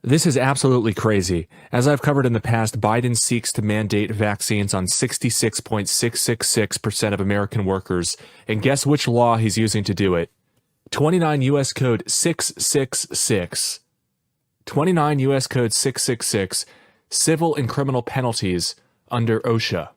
This is absolutely crazy. As I've covered in the past, Biden seeks to mandate vaccines on 66.666% of American workers, and guess which law he's using to do it? 29 U.S. Code 666. 29 U.S. Code 666, civil and criminal penalties under OSHA.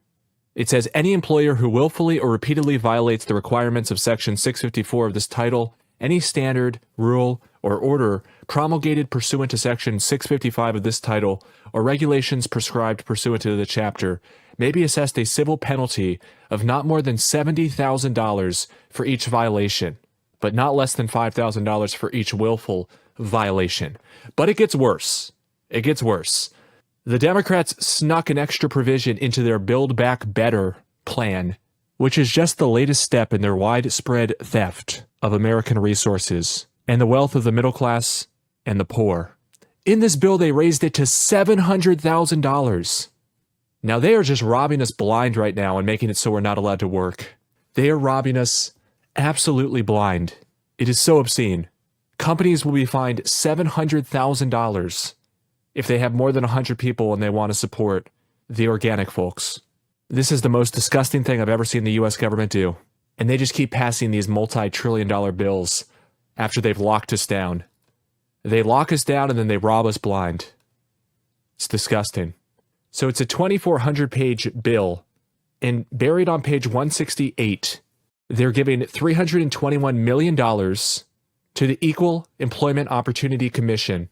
It says any employer who willfully or repeatedly violates the requirements of Section 654 of this title, any standard, rule, or order promulgated pursuant to Section 655 of this title, or regulations prescribed pursuant to the chapter, may be assessed a civil penalty of not more than $70,000 for each violation, but not less than $5,000 for each willful violation. But it gets worse. It gets worse. The Democrats snuck an extra provision into their Build Back Better plan, which is just the latest step in their widespread theft of American resources and the wealth of the middle class and the poor. In this bill, they raised it to $700,000. Now, they are just robbing us blind right now and making it so we're not allowed to work. They are robbing us absolutely blind. It is so obscene. Companies will be fined $700,000 if they have more than 100 people and they want to support the organic folks. This is the most disgusting thing I've ever seen the U.S. government do. And they just keep passing these multi-trillion-dollar bills after they've locked us down. They lock us down and then they rob us blind. It's disgusting. So it's a 2,400-page bill, and buried on page 168, they're giving $321 million to the Equal Employment Opportunity Commission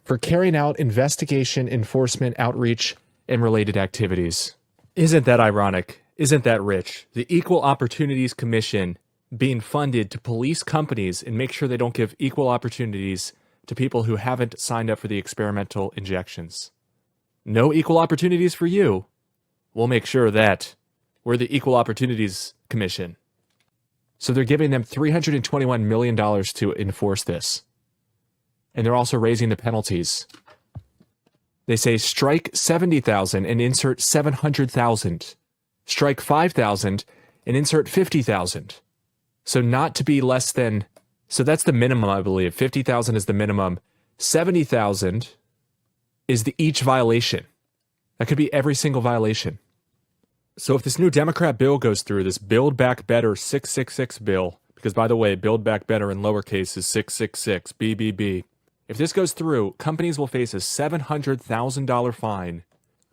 for carrying out investigation, enforcement, outreach, and related activities. Isn't that ironic? Isn't that rich? The Equal Opportunities Commission being funded to police companies and make sure they don't give equal opportunities to people who haven't signed up for the experimental injections. No equal opportunities for you. We'll make sure that we're the Equal Opportunities Commission. So they're giving them $321 million to enforce this. And they're also raising the penalties. They say strike 70,000 and insert 700,000. Strike 5,000 and insert 50,000. So not to be less than, so that's the minimum, I believe. 50,000 is the minimum. 70,000 is the each violation. That could be every single violation. So if this new Democrat bill goes through, this Build Back Better 666 bill, because by the way, Build Back Better in lowercase is 666, BBB. If this goes through, companies will face a $700,000 fine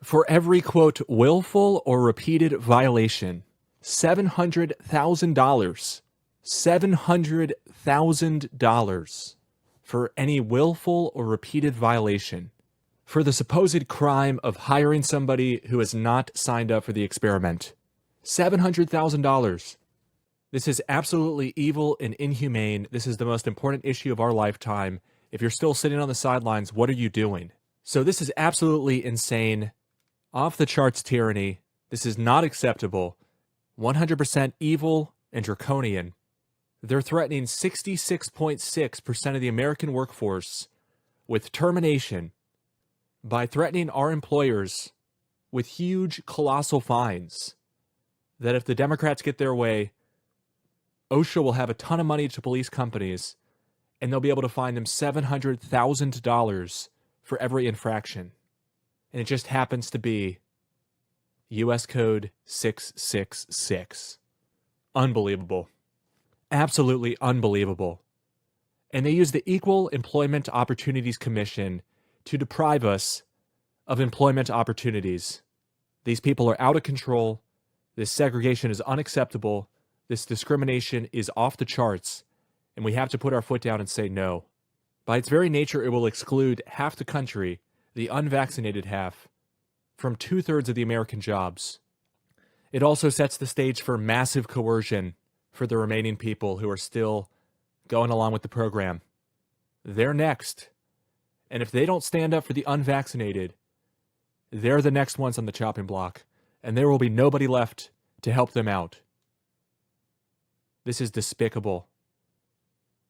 for every, quote, willful or repeated violation. $700,000. $700,000 for any willful or repeated violation for the supposed crime of hiring somebody who has not signed up for the experiment. $700,000. This is absolutely evil and inhumane. This is the most important issue of our lifetime. If you're still sitting on the sidelines, what are you doing? So this is absolutely insane. Off the charts tyranny. This is not acceptable. 100% evil and draconian. They're threatening 66.6% of the American workforce with termination by threatening our employers with huge, colossal fines. That if the Democrats get their way, OSHA will have a ton of money to police companies, and they'll be able to fine them $700,000 for every infraction. And it just happens to be U.S. Code 666. Unbelievable. Absolutely unbelievable. And they use the Equal Employment Opportunities Commission to deprive us of employment opportunities. These people are out of control. This segregation is unacceptable. This discrimination is off the charts. And we have to put our foot down and say no. By its very nature, it will exclude half the country, the unvaccinated half, from 2/3 of the American jobs. It also sets the stage for massive coercion for the remaining people who are still going along with the program. They're next. And if they don't stand up for the unvaccinated, they're the next ones on the chopping block. And there will be nobody left to help them out. This is despicable.